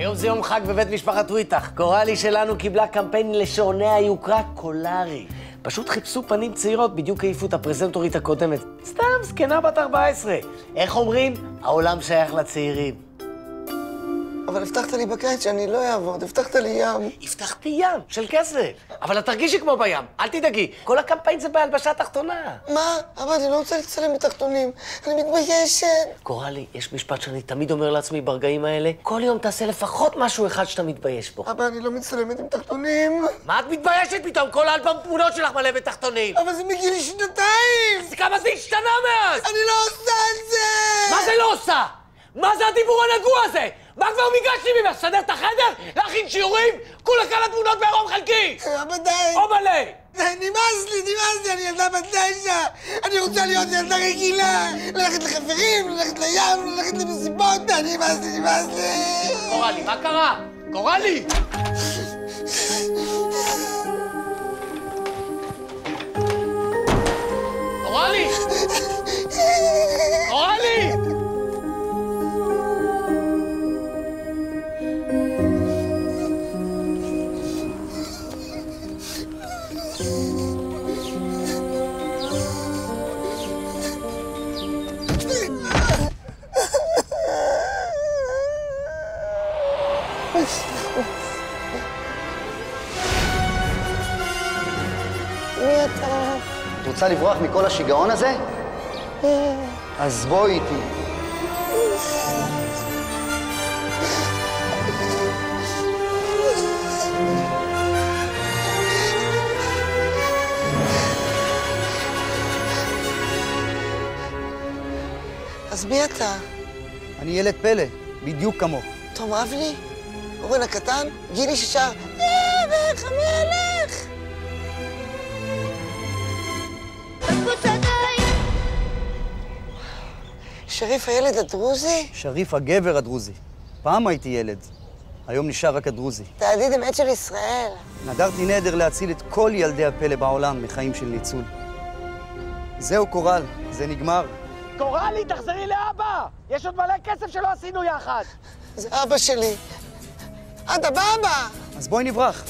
היום זה יום חג בבית משפחת וויטח. קוראלי שלנו קיבלה קמפיין לשעוני היוקרה קולרי. פשוט חיפשו פנים צעירות, בדיוק העיפו את הפרזנטורית הקודמת. סתם, זקנה בת 14. איך אומרים? העולם שייך לצעירים. אבל הבטחת לי בקיץ שאני לא אעבוד, הבטחת לי ים. הבטחתי ים, של כסף. אבל את תרגישי כמו בים, אל תדאגי. כל הקמפיין זה בהלבשה תחתונה. מה? אבל אני לא רוצה להצטלם בתחתונים. אני מתביישת. קוראלי, יש משפט שאני תמיד אומר לעצמי ברגעים האלה, כל יום תעשה לפחות משהו אחד שאתה מתבייש בו. אבל אני לא מצטלמת עם תחתונים. מה את מתביישת פתאום? כל האלבום תמונות שלך מלא בתחתונים. אבל זה מגיל 2. אז כמה זה השתנה מאז? אני לא עושה את זה! מה זה לא עושה? מה זה הדיבור הנגוע הזה? מה כבר ביקשתי ממך? לסדר את החדר? להכין שיעורים? כולה כמה תמונות בעירום חלקי! אבל די! או מלא! די, נמאס לי, אני ילדה בת 9! אני רוצה להיות ילדה רגילה! ללכת לחברים, ללכת לים, ללכת למסיבות! נמאס לי! קוראלי, מה קרה? קוראלי! קוראלי! קוראלי! מי אתה? את רוצה לברוח מכל השיגעון הזה? אז בואי איתי. אז מי אתה? אני ילד פלא, בדיוק כמוך. תום אבני? אורן הקטן? גילי ששר מלך המלך! שריף הילד הדרוזי? שריף הגבר הדרוזי. פעם הייתי ילד, היום נשאר רק הדרוזי. אתה ידיד אמת של ישראל. נדרתי נדר להציל את כל ילדי הפלא בעולם מחיים של ניצול. זהו קורל, זה נגמר. קוראלי, תחזרי לאבא! יש עוד מלא כסף שלא עשינו יחד! זה אבא שלי. אתה בבא! אז בואי נברח.